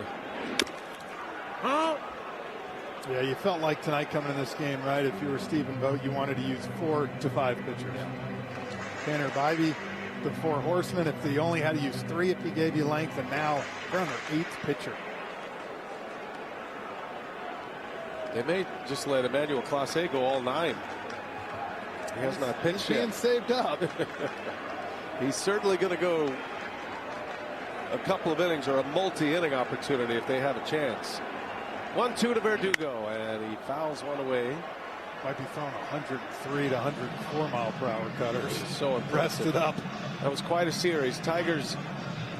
Speaker 9: Yeah, you felt like tonight coming in this game, right? If you were Stephen Vogt, you wanted to use 4 to 5 pitchers. Tanner Bybee, the 4 horsemen. If they only had to use 3, if he gave you length, and now they're on their 8th pitcher.
Speaker 1: They may just let Emmanuel Clase go all 9. He has not pitched
Speaker 9: He's
Speaker 1: yet.
Speaker 9: being saved up.
Speaker 1: He's certainly going to go a couple of innings or a multi-inning opportunity if they have a chance. 1-2 to Verdugo, and he fouls one away.
Speaker 9: Might be throwing 103 to 104 mile per hour cutters.
Speaker 1: So impressive.
Speaker 9: Rested up.
Speaker 1: That was quite a series. Tigers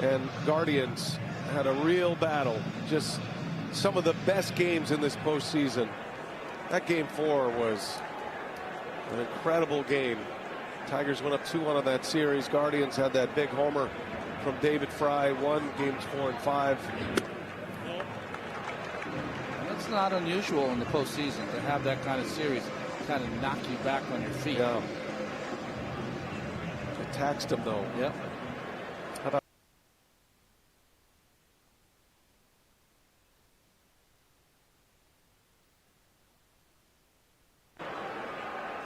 Speaker 1: and Guardians had a real battle. Just some of the best games in this postseason. That game 4 was an incredible game. Tigers went up 2-1 on that series. Guardians had that big homer from David Fry. Won games 4 and 5.
Speaker 10: It's not unusual in the postseason to have that kind of series kind of knock you back on your feet.
Speaker 1: Yeah. It taxed him though.
Speaker 10: Yep.
Speaker 1: How about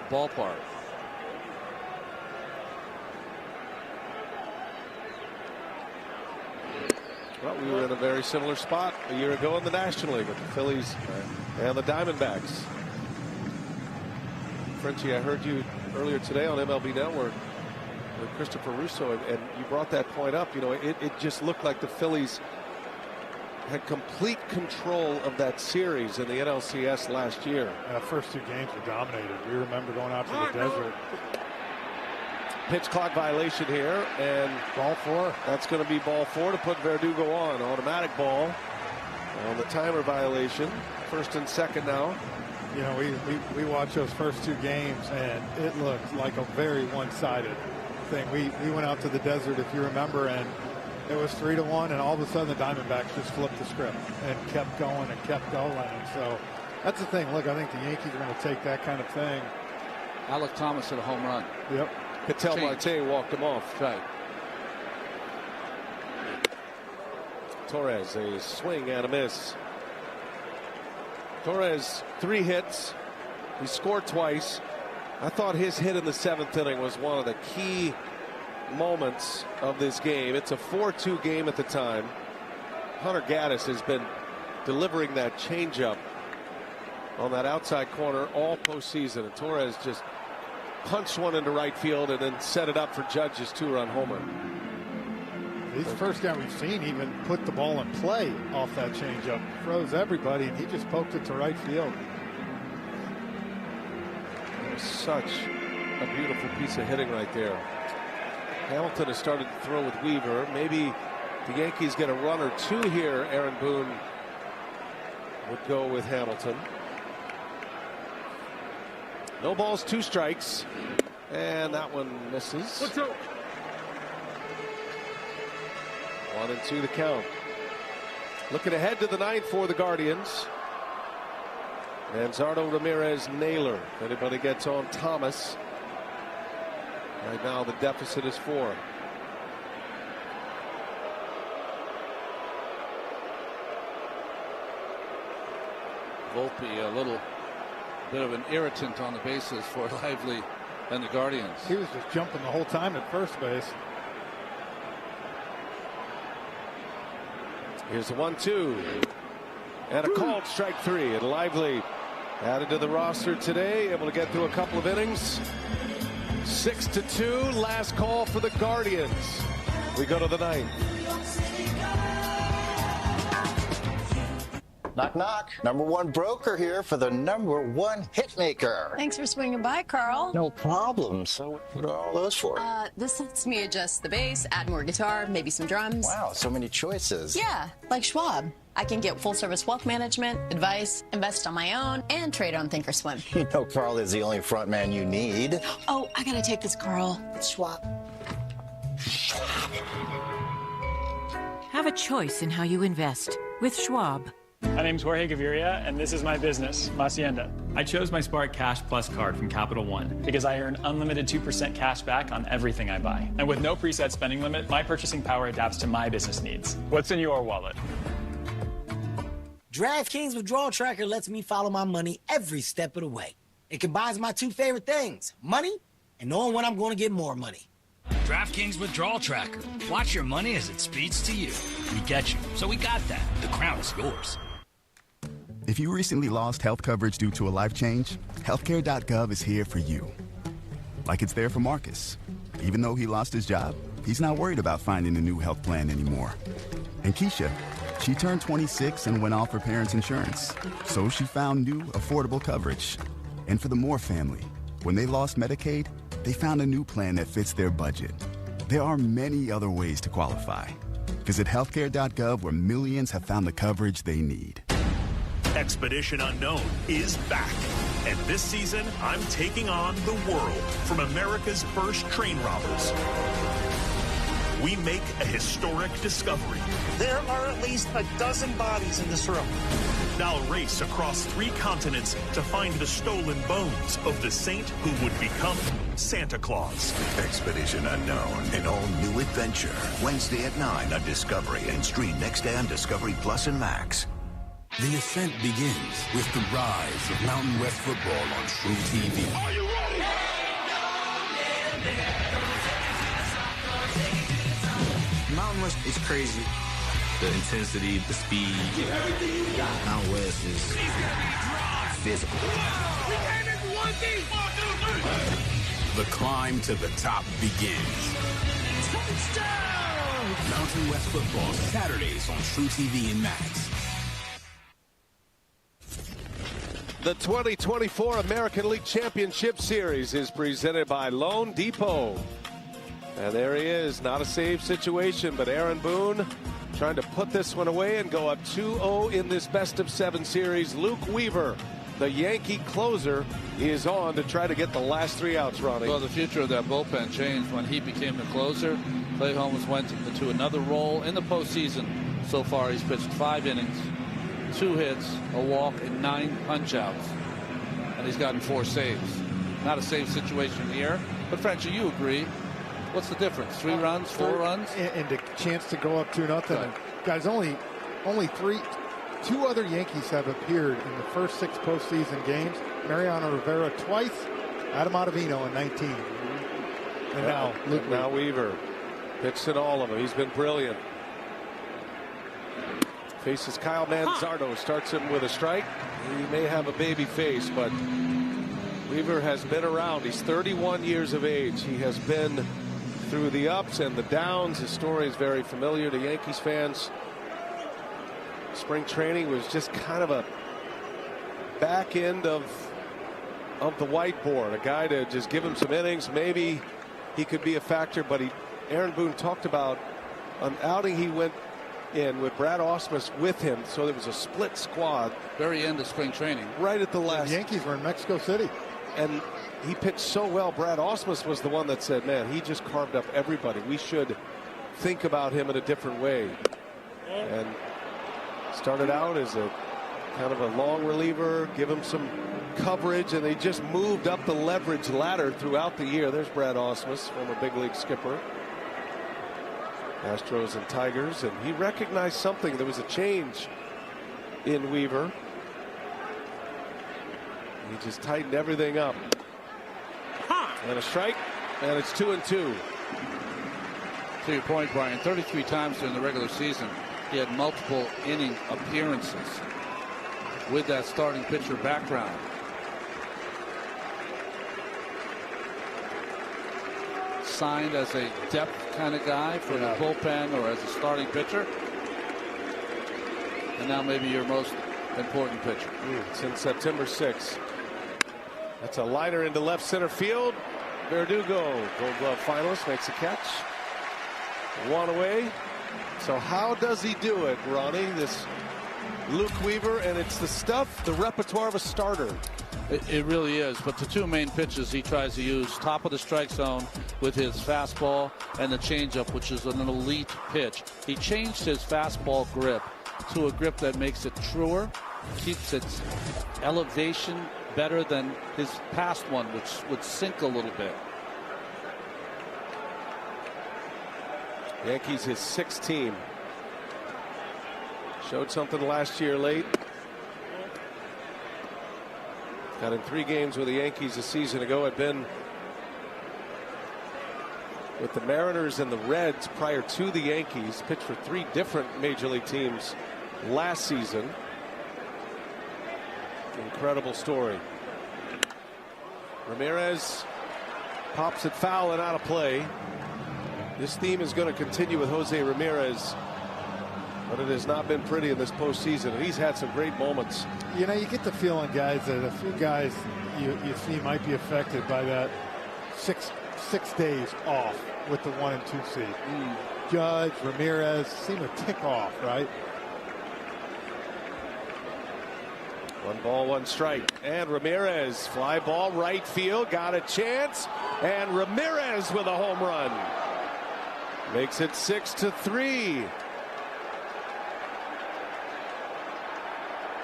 Speaker 10: ballpark?
Speaker 1: Well, we were in a very similar spot a year ago in the National League with the Phillies and the Diamondbacks. Frenchie, I heard you earlier today on MLB Network with Christopher Rizzo, and you brought that point up. You know, it just looked like the Phillies had complete control of that series in the NLCS last year.
Speaker 9: First 2 games were dominated. We remember going out to the desert.
Speaker 1: Pitch clock violation here, and
Speaker 9: ball 4.
Speaker 1: That's going to be ball 4 to put Verdugo on. Automatic ball on the timer violation. 1st and 2nd now.
Speaker 9: You know, we watched those first 2 games, and it looked like a very one-sided thing. We went out to the desert, if you remember, and it was 3-1, and all of a sudden the Diamondbacks just flipped the script and kept going and kept going. And so that's the thing. Look, I think the Yankees are going to take that kind of thing.
Speaker 10: Alec Thomas hit a home run.
Speaker 9: Yep.
Speaker 1: Ketel Marte walked him off.
Speaker 10: Right.
Speaker 1: Torres, a swing and a miss. Torres, 3 hits. He scored twice. I thought his hit in the 7th inning was one of the key moments of this game. It's a 4-2 game at the time. Hunter Gaddis has been delivering that changeup on that outside corner all postseason. And Torres just punched one into right field and then set it up for Judge's 2-run homer.
Speaker 9: He's the first guy we've seen even put the ball in play off that changeup. Froze everybody, and he just poked it to right field.
Speaker 1: It was such a beautiful piece of hitting right there. Hamilton has started to throw with Weaver. Maybe the Yankees get a run or 2 here. Aaron Boone would go with Hamilton. No balls, 2 strikes, and that one misses. 1-2 the count. Looking ahead to the 9th for the Guardians. Manzardo, Ramirez, Naylor. If anybody gets on Thomas. Right now the deficit is 4.
Speaker 10: Volpe, a little bit of an irritant on the bases for Lively and the Guardians.
Speaker 9: He was just jumping the whole time at first base.
Speaker 1: Here's the 1-2 and a called strike 3, and Lively added to the roster today, able to get through a couple of innings. 6-2, last call for the Guardians. We go to the 9th.
Speaker 12: Knock, knock. #1 broker here for the #1 hit maker.
Speaker 16: Thanks for swinging by, Carl.
Speaker 12: No problem. So what are all those for?
Speaker 16: This lets me adjust the bass, add more guitar, maybe some drums.
Speaker 12: Wow, so many choices.
Speaker 16: Yeah, like Schwab. I can get full-service wealth management, advice, invest on my own, and trade on Thinkorswim.
Speaker 12: You know Carl is the only front man you need.
Speaker 16: Oh, I gotta take this, Carl. It's Schwab.
Speaker 19: Have a choice in how you invest with Schwab. My name's Jorge Gaviria, and this is my business, Hacienda. I chose my Spark Cash Plus card from Capital One because I earn unlimited 2% cash back on everything I buy. And with no preset spending limit, my purchasing power adapts to my business needs. What's in your wallet?
Speaker 20: DraftKings Withdrawal Tracker lets me follow my money every step of the way. It combines my two favorite things, money and knowing when I'm going to get more money.
Speaker 21: DraftKings Withdrawal Tracker. Watch your money as it speeds to you. We get you, so we got that. The crown is yours.
Speaker 23: If you recently lost health coverage due to a life change, healthcare.gov is here for you. Like it's there for Marcus. Even though he lost his job, he's not worried about finding a new health plan anymore. And Keisha, she turned 26 and went off her parents' insurance, so she found new, affordable coverage. And for the Moore family, when they lost Medicaid, they found a new plan that fits their budget. There are many other ways to qualify. Visit healthcare.gov, where millions have found the coverage they need.
Speaker 24: Expedition Unknown is back. And this season, I'm taking on the world from America's first train robbers. We make a historic discovery.
Speaker 25: There are at least a dozen bodies in this room.
Speaker 24: Now race across 3 continents to find the stolen bones of the saint who would become Santa Claus.
Speaker 26: Expedition Unknown, an all-new adventure. Wednesday at 9 on Discovery and stream next day on Discovery Plus and Max.
Speaker 4: The ascent begins with the rise of Mountain West football on True TV.
Speaker 7: Are you ready?
Speaker 27: Mountain West is crazy. The intensity, the speed.
Speaker 7: Give everything you got.
Speaker 27: Mountain West is physical.
Speaker 7: We came in for one thing. 1, 2, 3.
Speaker 4: The climb to the top begins.
Speaker 7: Touchdown!
Speaker 4: Mountain West football, Saturdays on True TV and Max.
Speaker 1: The 2024 American League Championship Series is presented by Loan Depot. And there he is, not a save situation, but Aaron Boone trying to put this one away and go up 2-0 in this best-of-7 series. Luke Weaver, the Yankee closer, is on to try to get the last 3 outs, Ronnie.
Speaker 10: Well, the future of that bullpen changed when he became the closer. Clay Holmes went into another role in the postseason. So far, he's pitched 5 innings, 2 hits, a walk, and 9 punch-outs. And he's gotten 4 saves. Not a save situation here. But, Frenchie, you agree. What's the difference? 3 runs, 4 runs?
Speaker 9: And a chance to go up 2-0. Right. Guys, only 2 other Yankees have appeared in the first 6 postseason games. Mariano Rivera twice, Adam Ottavino in 19. And now
Speaker 1: Weaver pitched in all of them. He's been brilliant. Faces Kyle Manzardo, starts him with a strike. He may have a baby face, but Weaver has been around. He's 31 years of age. He has been through the ups and the downs. His story is very familiar to Yankees fans. Spring training was just kind of a back end of the whiteboard. A guy to just give him some innings. Maybe he could be a factor, but Aaron Boone talked about an outing he went in with Brad Ausmus with him, so there was a split squad.
Speaker 10: Very end of spring training.
Speaker 1: Right at the last.
Speaker 9: The Yankees were in Mexico City.
Speaker 1: And he pitched so well. Brad Ausmus was the one that said, man, he just carved up everybody. We should think about him in a different way. And started out as a kind of a long reliever, give him some coverage, and they just moved up the leverage ladder throughout the year. There's Brad Ausmus, former big league skipper. Astros and Tigers, and he recognized something. There was a change in Weaver. He just tightened everything up. And a strike, and it's 2-2.
Speaker 10: To your point, Brian, 33 times during the regular season, he had multiple inning appearances with that starting pitcher background. Signed as a depth kind of guy for the bullpen or as a starting pitcher. And now maybe your most important pitcher.
Speaker 1: Since September 6th. That's a liner into left center field. Verdugo, Gold Glove finalist, makes a catch. 1 away. So how does he do it, Ronnie? This Luke Weaver, and it's the stuff, the repertoire of a starter.
Speaker 10: It really is, but the 2 main pitches he tries to use, top of the strike zone with his fastball and the changeup, which is an elite pitch. He changed his fastball grip to a grip that makes it truer, keeps its elevation better than his past one, which would sink a little bit.
Speaker 1: Yankees his 6th team. Showed something last year late. Got in 3 games with the Yankees a season ago. Had been with the Mariners and the Reds prior to the Yankees. Pitched for 3 different major league teams last season. Incredible story. Ramirez pops it foul and out of play. This theme is going to continue with Jose Ramirez, but it has not been pretty in this postseason. And he's had some great moments.
Speaker 9: You know, you get the feeling, guys, that a few guys you see might be affected by that six days off with the 1 and 2 seed. Judge, Ramirez seem to tick off, right?
Speaker 1: 1 ball, 1 strike. And Ramirez, fly ball right field, got a chance. And Ramirez with a home run. Makes it 6-3.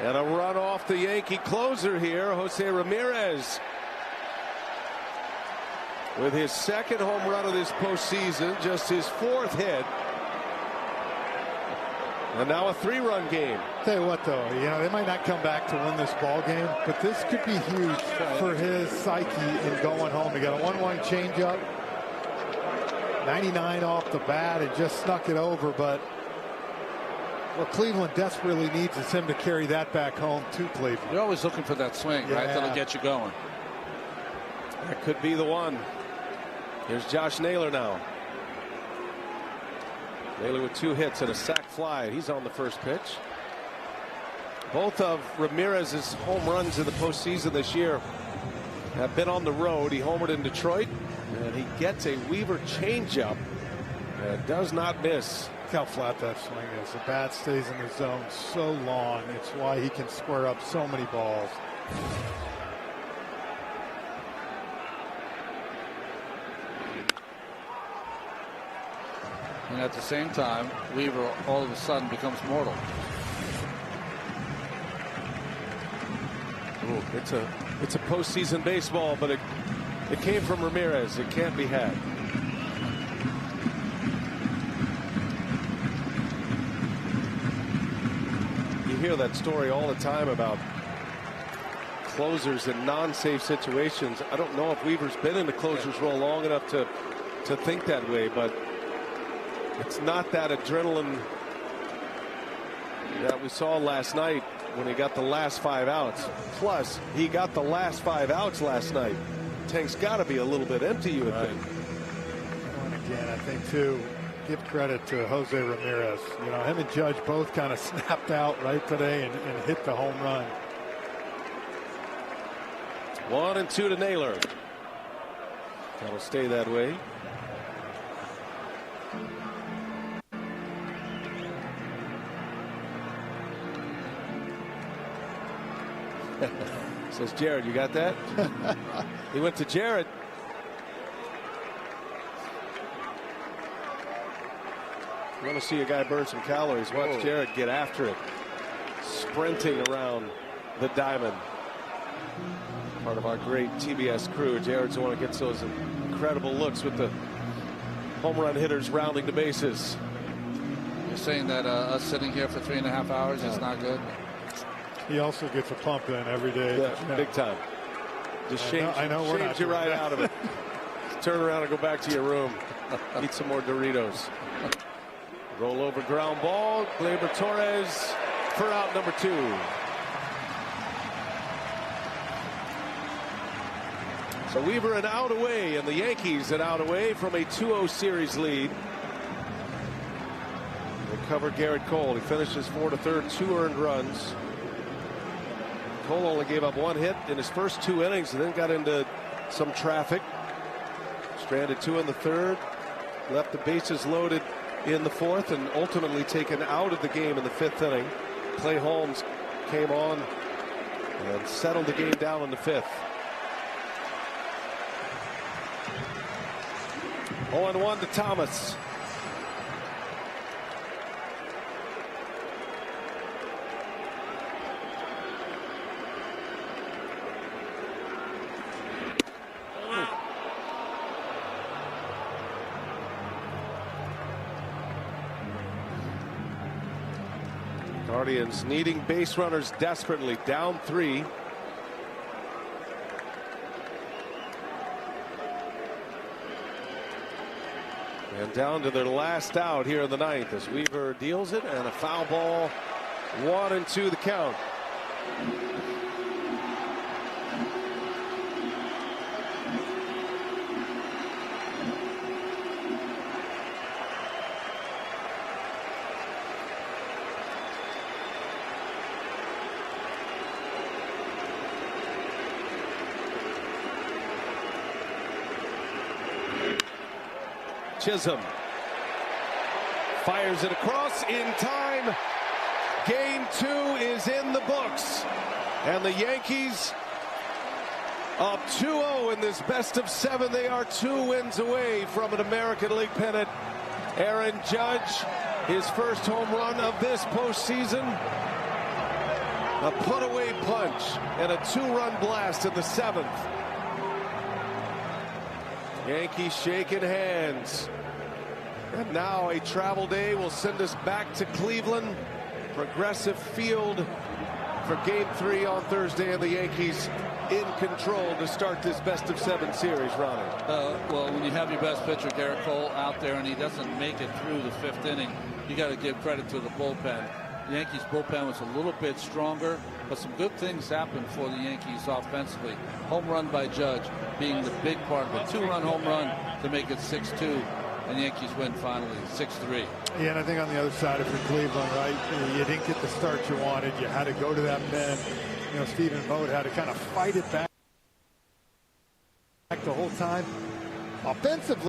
Speaker 1: And a run off the Yankee closer here, Jose Ramirez. With his 2nd home run of this postseason, just his 4th hit. And now a 3-run game.
Speaker 9: Tell you what, though, you know, they might not come back to win this ball game, but this could be huge for his psyche in going home. He got a 1-1 changeup, 99 off the bat, and just snuck it over. But what Cleveland desperately needs is him to carry that back home to Cleveland.
Speaker 10: You're always looking for that swing, right? That'll get you going.
Speaker 1: That could be the one. Here's Josh Naylor now. Naylor with 2 hits and a sac fly. He's on the first pitch. Both of Ramirez's home runs in the postseason this year have been on the road. He homered in Detroit, and he gets a Weaver changeup and does not miss.
Speaker 9: Look how flat that swing is. The bat stays in the zone so long. It's why he can square up so many balls.
Speaker 10: And at the same time, Weaver all of a sudden becomes mortal.
Speaker 1: Ooh, it's a postseason baseball, but it came from Ramirez. It can't be had. You hear that story all the time about closers in non-safe situations. I don't know if Weaver's been in the closer's role long enough to think that way, but it's not that adrenaline that we saw last night when he got the last 5 outs. Plus, he got the last 5 outs last night. Tank's got to be a little bit empty, you would think.
Speaker 9: And again, I think, too, give credit to Jose Ramirez. You know, him and Judge both kind of snapped out right today and hit the home run.
Speaker 1: 1-2 to Naylor. That'll stay that way. Says Jared, you got that? He went to Jared. You want to see a guy burn some calories? Watch Jared get after it. Sprinting around the diamond. Part of our great TBS crew. Jared's the one who gets those incredible looks with the home run hitters rounding the bases.
Speaker 10: You're saying that us sitting here for 3.5 hours is not good?
Speaker 9: He also gets a pump in every day.
Speaker 1: Yeah, big time. Just shames you right out of it. Turn around and go back to your room. Eat some more Doritos. Roll over ground ball. Gleyber Torres for out number 2. So Weaver an out away, and the Yankees an out away from a 2-0 series lead. They cover Garrett Cole. He finishes 4 1/3, 2 earned runs. Cole only gave up 1 hit in his first 2 innings and then got into some traffic. Stranded 2 in the 3rd. Left the bases loaded in the 4th and ultimately taken out of the game in the 5th inning. Clay Holmes came on and settled the game down in the 5th. 0-1 to Thomas. Guardians needing base runners desperately, down 3. And down to their last out here in the 9th as Weaver deals it, and a foul ball, 1-2 the count. Chisholm fires it across in time. Game 2 is in the books, and the Yankees up 2-0 in this best of 7. They are 2 wins away from an American League pennant. Aaron Judge, his first home run of this postseason. A put-away punch and a 2-run blast in the 7th. Yankees shaking hands. And now a travel day will send us back to Cleveland. Progressive Field for Game 3 on Thursday, and the Yankees in control to start this best of 7 series, Ronnie.
Speaker 10: Well, when you have your best pitcher, Garrett Cole, out there and he doesn't make it through the 5th inning, you got to give credit to the bullpen. The Yankees bullpen was a little bit stronger, but some good things happened for the Yankees offensively. Home run by Judge being the big part of it. 2-run home run to make it 6-2, and the Yankees win finally 6-3.
Speaker 9: Yeah, and I think on the other side of it for Cleveland, right, you didn't get the start you wanted. You had to go to that pen. You know, Stephen Vogt had to kind of fight it back the whole time. Offensively,